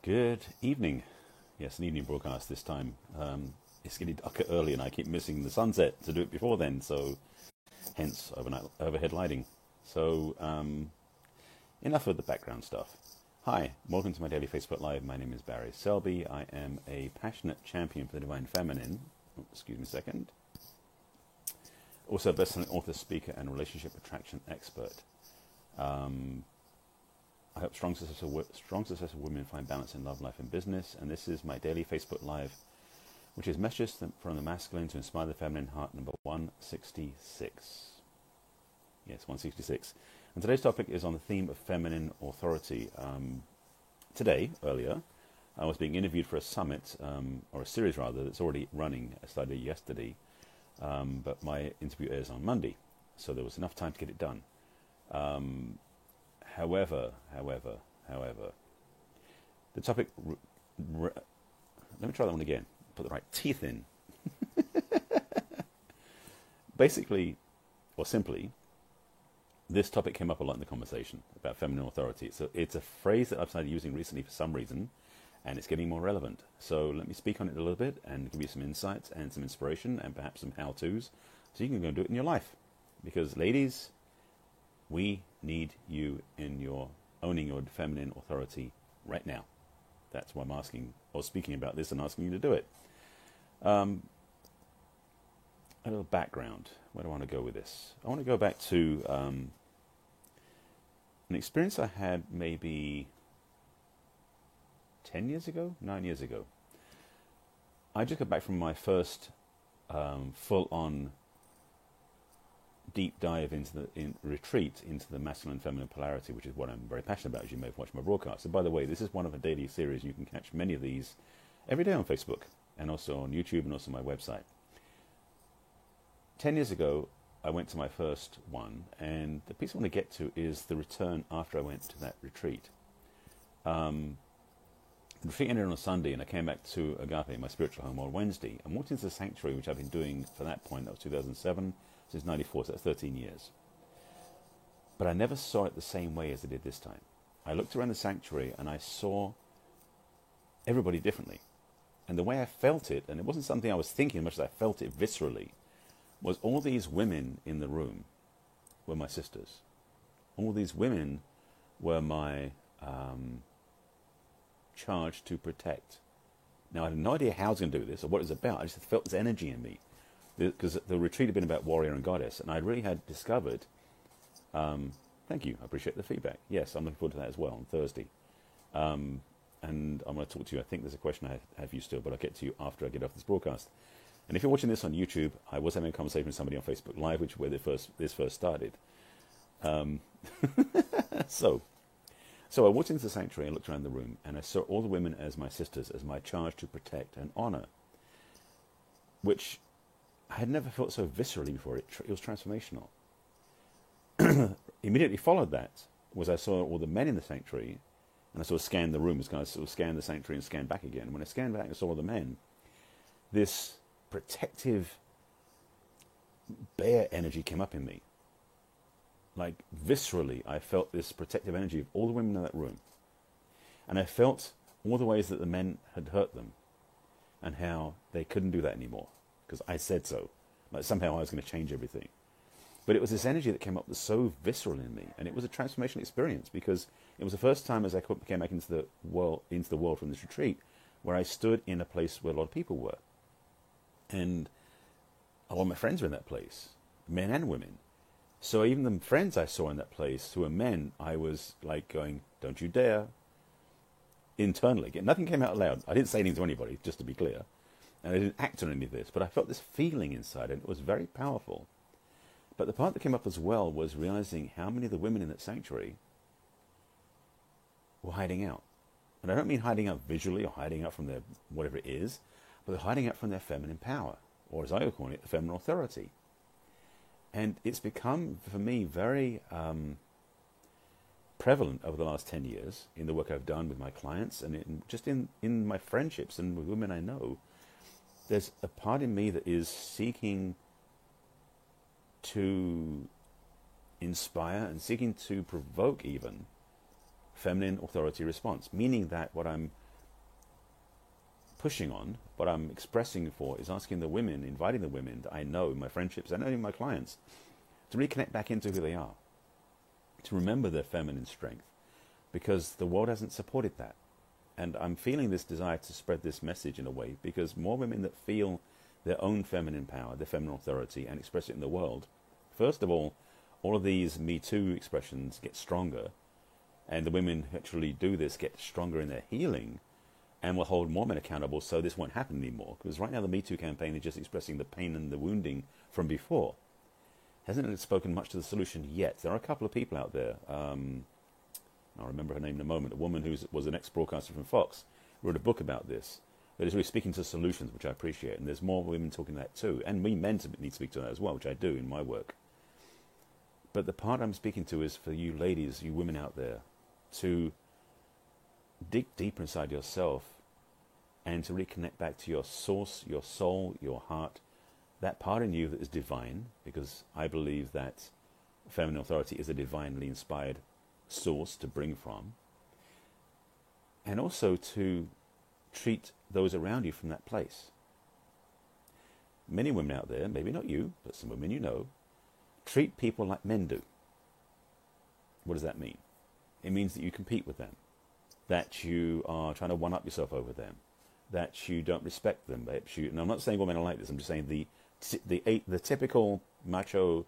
Good evening. Yes, an evening broadcast this time. It's getting darker early and I keep missing the sunset to do it before then, so hence overhead lighting. So, enough of the background stuff. Hi, welcome to my daily Facebook Live. My name is Barry Selby. I am a passionate champion for the divine feminine. Oh, excuse me a second. Also a best-selling author, speaker, and relationship attraction expert. I hope strong, successful women find balance in love, life, and business. And this is my daily Facebook Live, which is messages from the masculine to inspire the feminine, heart number 166. Yes, 166. And today's topic is on the theme of feminine authority. Earlier, I was being interviewed for a summit, or a series rather, that's already running. I started yesterday, but my interview airs on Monday, so there was enough time to get it done. However, the topic, let me try that one again, put the right teeth in. Basically, or simply, this topic came up a lot in the conversation about feminine authority. So it's a phrase that I've started using recently for some reason, and it's getting more relevant. So let me speak on it a little bit and give you some insights and some inspiration and perhaps some how-tos so you can go and do it in your life. Because ladies, we need you in your owning your feminine authority right now. That's why I'm asking or speaking about this and asking you to do it. A little background. Where do I want to go with this? I want to go back to an experience I had maybe 9 years ago. I just got back from my first full-on deep dive into the retreat into the masculine and feminine polarity, which is what I'm very passionate about, as you may have watched my broadcast. And by the way, this is one of a daily series. You can catch many of these every day on Facebook and also on YouTube and also my website. 10 years ago, I went to my first one, and the piece I want to get to is the return after I went to that retreat. The retreat ended on a Sunday, and I came back to Agape, my spiritual home, on Wednesday. I walked into the sanctuary, which I've been doing for that point. That was 2007. Since 94, so that's 13 years. But I never saw it the same way as I did this time. I looked around the sanctuary and I saw everybody differently. And the way I felt it, and it wasn't something I was thinking as much as I felt it viscerally, was all these women in the room were my sisters. All these women were my charge to protect. Now, I had no idea how I was going to do this or what it was about. I just felt this energy in me. Because the retreat had been about warrior and goddess, and I really had discovered, thank you, I appreciate the feedback. Yes, I'm looking forward to that as well on Thursday. And I'm going to talk to you. I think there's a question I have for you still, but I'll get to you after I get off this broadcast. And if you're watching this on YouTube, I was having a conversation with somebody on Facebook Live, which is where this first started. So I walked into the sanctuary and looked around the room, and I saw all the women as my sisters, as my charge to protect and honor, which I had never felt so viscerally before. It was transformational. Immediately followed that was I saw all the men in the sanctuary, and I sort of scanned the room. I sort of scanned the sanctuary and scanned back again. When I scanned back and saw all the men, this protective bear energy came up in me. Like viscerally, I felt this protective energy of all the women in that room. And I felt all the ways that the men had hurt them and how they couldn't do that anymore. Because I said so. Like somehow I was going to change everything. But it was this energy that came up that was so visceral in me. And it was a transformational experience because it was the first time as I came back into the world from this retreat where I stood in a place where a lot of people were. And a lot of my friends were in that place, men and women. So even the friends I saw in that place who were men, I was like going, don't you dare. Internally. Nothing came out loud. I didn't say anything to anybody, just to be clear. And I didn't act on any of this, but I felt this feeling inside, and it was very powerful. But the part that came up as well was realizing how many of the women in that sanctuary were hiding out. And I don't mean hiding out visually or hiding out from their whatever it is, but they're hiding out from their feminine power, or as I would call it, the feminine authority. And it's become, for me, very prevalent over the last 10 years in the work I've done with my clients and in my friendships and with women I know. There's a part in me that is seeking to inspire and seeking to provoke even feminine authority response, meaning that what I'm pushing on, what I'm expressing for is asking the women, inviting the women that I know, my friendships, and even my clients, to reconnect back into who they are, to remember their feminine strength, because the world hasn't supported that. And I'm feeling this desire to spread this message in a way, because more women that feel their own feminine power, their feminine authority, and express it in the world, first of all of these Me Too expressions get stronger, and the women who actually do this get stronger in their healing, and will hold more men accountable, so this won't happen anymore. Because right now the Me Too campaign is just expressing the pain and the wounding from before. Hasn't spoken much to the solution yet. There are a couple of people out there. I'll remember her name in a moment. A woman who was an ex-broadcaster from Fox wrote a book about this. That is really speaking to solutions, which I appreciate. And there's more women talking that too. And we men need to speak to that as well, which I do in my work. But the part I'm speaking to is for you ladies, you women out there, to dig deeper inside yourself and to reconnect back to your source, your soul, your heart, that part in you that is divine, because I believe that feminine authority is a divinely inspired source to bring from, and also to treat those around you from that place. Many women out there, maybe not you, but some women you know, treat people like men do. What does that mean? It means that you compete with them, that you are trying to one-up yourself over them, that you don't respect them. And I'm not saying all men are like this. I'm just saying the typical macho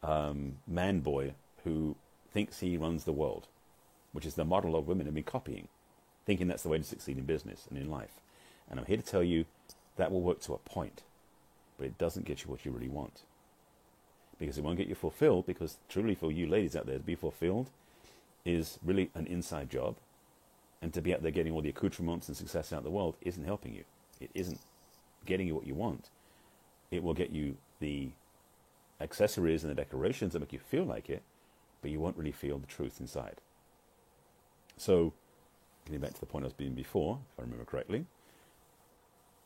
man boy who thinks he runs the world, which is the model of women have been copying, thinking that's the way to succeed in business and in life. And I'm here to tell you that will work to a point, but it doesn't get you what you really want. Because it won't get you fulfilled, because truly for you ladies out there, to be fulfilled is really an inside job. And to be out there getting all the accoutrements and success out in the world isn't helping you. It isn't getting you what you want. It will get you the accessories and the decorations that make you feel like it, but you won't really feel the truth inside. So, getting back to the point I was being before, if I remember correctly,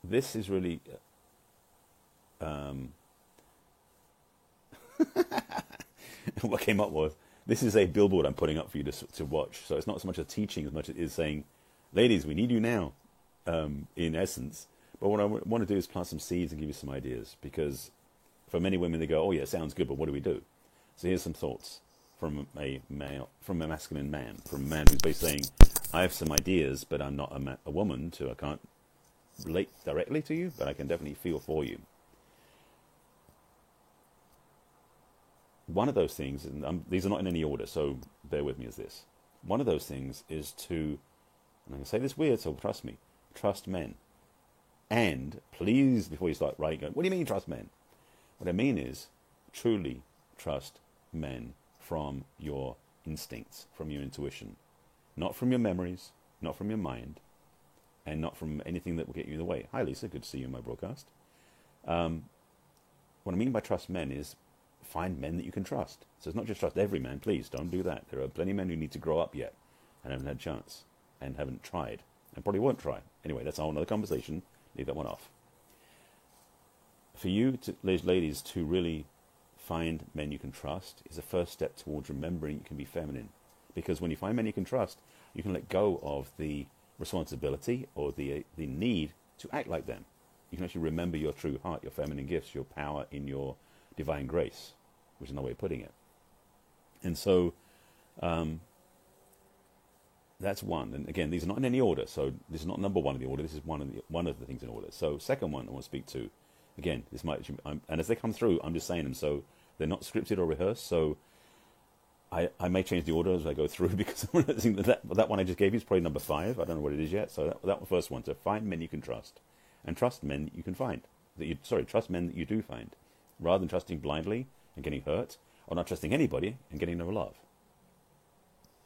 this is really what came up was, this is a billboard I'm putting up for you to watch. So it's not so much a teaching as much as it is saying, ladies, we need you now, in essence. But what I want to do is plant some seeds and give you some ideas, because for many women they go, oh yeah, it sounds good, but what do we do? So here's some thoughts from a masculine man, from a man who's basically saying, I have some ideas, but I'm not a woman, so I can't relate directly to you, but I can definitely feel for you. One of those things, and these are not in any order, so bear with me as this. One of those things is to, and I'm going to say this weird, so trust me, trust men. And please, before you start writing, going, what do you mean trust men? What I mean is truly trust men from your instincts, from your intuition. Not from your memories, not from your mind, and not from anything that will get you in the way. Hi Lisa, good to see you in my broadcast. What I mean by trust men is find men that you can trust. So it's not just trust every man, please don't do that. There are plenty of men who need to grow up yet and haven't had a chance and haven't tried and probably won't try. Anyway, that's a whole other conversation. Leave that one off. For you, ladies, to really find men you can trust is the first step towards remembering you can be feminine. Because when you find men you can trust, you can let go of the responsibility or the need to act like them. You can actually remember your true heart, your feminine gifts, your power in your divine grace, which is another way of putting it. And so that's one. And again, these are not in any order. So this is not number one in the order. This is one of the things in order. So second one I want to speak to, again, this might, and as they come through, I'm just saying them. So they're not scripted or rehearsed. So I may change the order as I go through, because I think that one I just gave you is probably number 5. I don't know what it is yet. So that first one. So find men you can trust, and trust men that you can find. Trust men that you do find, rather than trusting blindly and getting hurt, or not trusting anybody and getting no love.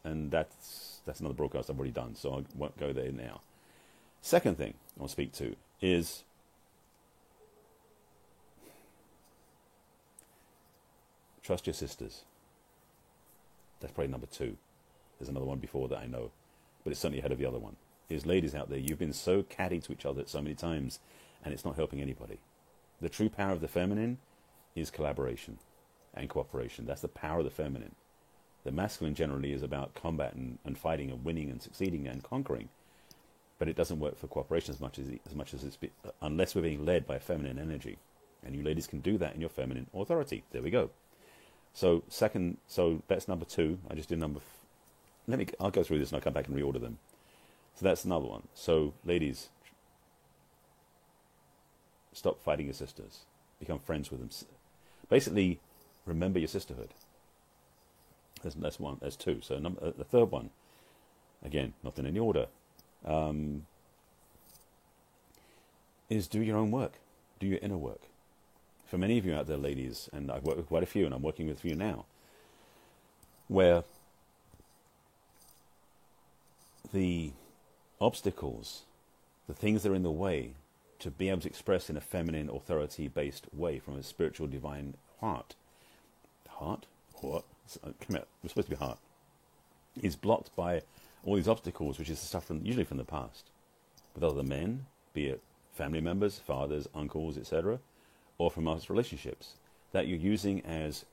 And that's another broadcast I've already done, so I won't go there now. Second thing I want to speak to is trust your sisters. That's probably number 2. There's another one before that I know, but it's certainly ahead of the other one. Is ladies out there, you've been so catty to each other so many times, and it's not helping anybody. The true power of the feminine is collaboration and cooperation. That's the power of the feminine. The masculine generally is about combat and fighting and winning and succeeding and conquering. but it doesn't work for cooperation as much as unless we're being led by feminine energy, and you ladies can do that in your feminine authority. There we go. So that's number 2. I just did I'll go through this and I'll come back and reorder them. So that's another one. So ladies, stop fighting your sisters. Become friends with them. Basically, remember your sisterhood. That's one. That's 2. So the third one, again, not in any order, is do your own work. Do your inner work. For many of you out there, ladies, and I've worked with quite a few, and I'm working with a few now, where the obstacles, the things that are in the way to be able to express in a feminine, authority-based way from a spiritual, divine heart. Heart? What? Come out. It's supposed to be heart. Is blocked by all these obstacles, which is the stuff usually from the past, with other men, be it family members, fathers, uncles, etc., or from our relationships, that you're using as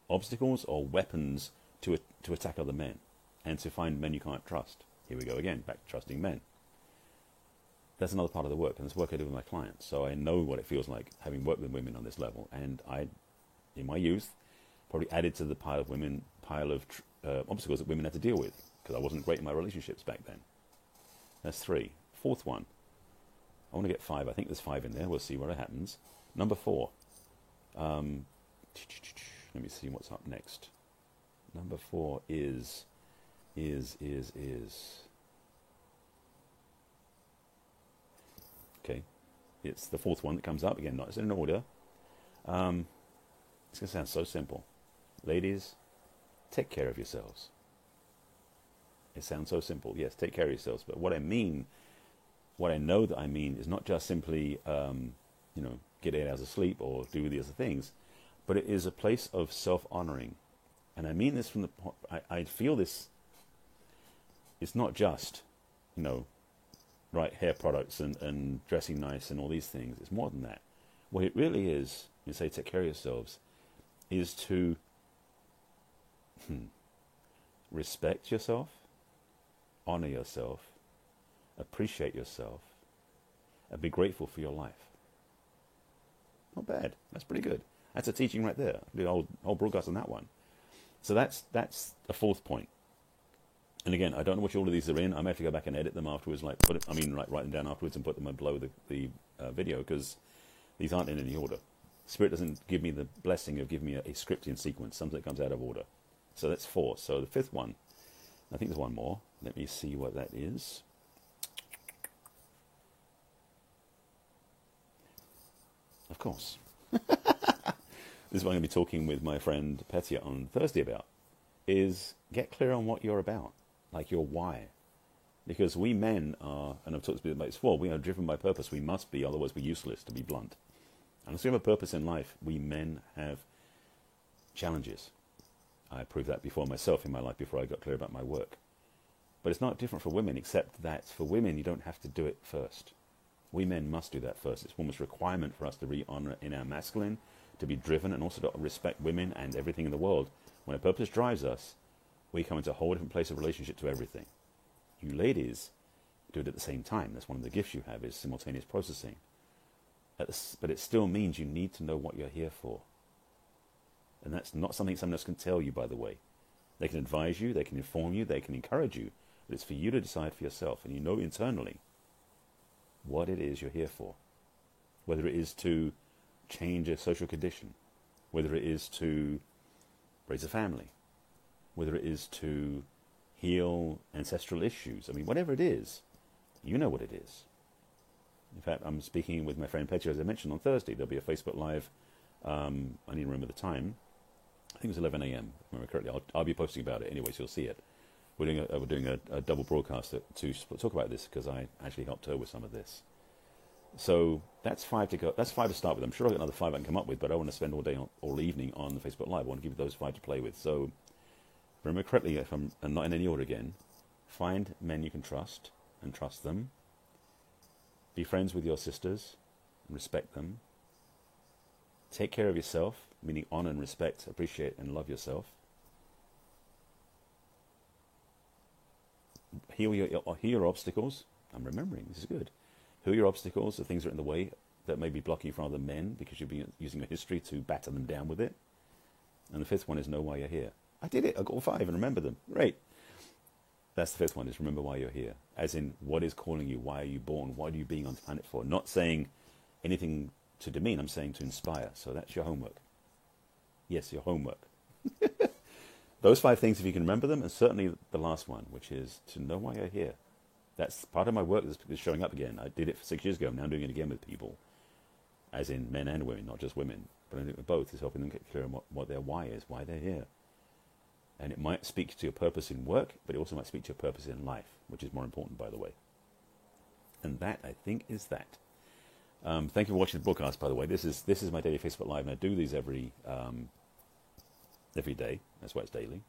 obstacles or weapons to attack other men and to find men you can't trust. Here we go again, back to trusting men. That's another part of the work, and it's work I do with my clients. So I know what it feels like having worked with women on this level, and I, in my youth, probably added to the pile of obstacles that women had to deal with, because I wasn't great in my relationships back then. That's 3. Fourth one. I want to get 5. I think there's 5 in there. We'll see what happens. Number 4. Let me see what's up next. Number 4 is. Okay. It's the 4th one that comes up. Again, not in order. It's going to sound so simple. Ladies, take care of yourselves. It sounds so simple. Yes, take care of yourselves. But what I know that I mean is not just simply, get 8 hours of sleep or do the other things, but it is a place of self-honoring. And I mean this from I feel this, it's not just, right, hair products and dressing nice and all these things. It's more than that. What it really is, you say take care of yourselves, is to respect yourself, honor yourself, appreciate yourself, and be grateful for your life. Not bad. That's pretty good. That's a teaching right there. The whole broadcast on that one. So that's the 4th point. And again, I don't know which order these are in. I may have to go back and edit them afterwards, write them down afterwards and put them below the video, because these aren't in any order. Spirit doesn't give me the blessing of giving me a script in sequence, something that comes out of order. So that's 4. So the 5th one, I think there's one more. Let me see what that is. Of course. This is what I'm going to be talking with my friend Petya on Thursday about, is get clear on what you're about, like your why. Because we men are, and I've talked about this before, we are driven by purpose. We must be, otherwise we're useless, to be blunt. Unless we have a purpose in life, we men have challenges. I proved that before myself in my life before I got clear about my work. But it's not different for women, except that for women you don't have to do it first. We men must do that first. It's almost a requirement for us to re-honor in our masculine, to be driven, and also to respect women and everything in the world. When a purpose drives us, we come into a whole different place of relationship to everything. You ladies do it at the same time. That's one of the gifts you have, is simultaneous processing. But it still means you need to know what you're here for. And that's not something someone else can tell you, by the way. They can advise you, they can inform you, they can encourage you, but it's for you to decide for yourself, and you know internally what it is you're here for. Whether it is to change a social condition, whether it is to raise a family, whether it is to heal ancestral issues. I mean, whatever it is, you know what it is. In fact, I'm speaking with my friend Petya, as I mentioned, on Thursday. There'll be a Facebook Live. I need to remember the time. I think it was 11 a.m., if I remember correctly. I'll be posting about it anyway, so you'll see it. We're doing a double broadcast to talk about this, because I actually helped her with some of this. So that's 5 to go. That's 5 to start with. I'm sure I've got another 5 I can come up with, but I don't want to spend all evening on the Facebook Live. I want to give you those 5 to play with. So remember correctly, if I'm not in any order again, find men you can trust and trust them. Be friends with your sisters and respect them. Take care of yourself, meaning honor and respect, appreciate and love yourself. Heal your obstacles, I'm remembering. This is good. Who are your obstacles? The things that are in the way that may be blocking you from other men because you'll be using your history to batter them down with it. And the fifth one is know why you're here. I did it. I got all five and remember them. Great. That's the fifth one, is remember why you're here. As in, what is calling you? Why are you born? What are you being on the planet for? Not saying anything to demean. I'm saying to inspire. So that's your homework. Yes, your homework. Those five things, if you can remember them, and certainly the last one, which is to know why you're here. That's part of my work is showing up again. I did it for 6 years ago. I'm now doing it again with people, as in men and women, not just women. But I think with both is helping them get clear on what their why is, why they're here. And it might speak to your purpose in work, but it also might speak to your purpose in life, which is more important, by the way. And that, I think, is that. Thank you for watching the broadcast, by the way. This is my daily Facebook Live, and I do these every day. That's why it's daily.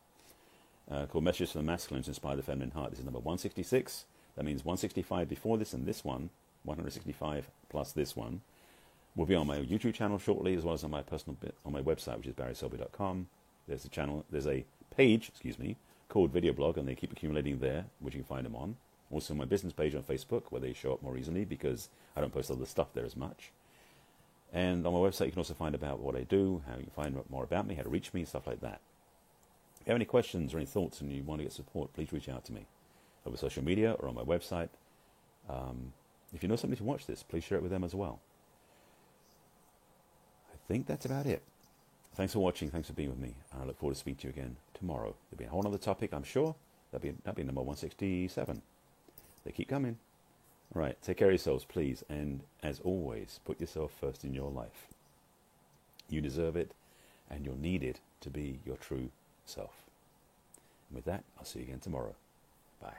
Called Messages from the Masculine to Inspire the Feminine Heart. This is number 166. That means 165 before this, and this one, 165 plus this one, will be on my YouTube channel shortly, as well as on my personal on my website, which is barryselby.com. There's a page, called Video Blog, and they keep accumulating there, which you can find them on. Also my business page on Facebook, where they show up more easily because I don't post other stuff there as much. And on my website, you can also find about what I do, how you can find more about me, how to reach me, stuff like that. If you have any questions or any thoughts and you want to get support, please reach out to me over social media or on my website. If you know somebody to watch this, please share it with them as well. I think that's about it. Thanks for watching. Thanks for being with me. I look forward to speaking to you again tomorrow. There'll be a whole other topic, I'm sure. That'll be number 167. They keep coming. All right, take care of yourselves, please. And as always, put yourself first in your life. You deserve it, and you're needed to be your true self. And with that, I'll see you again tomorrow. Bye.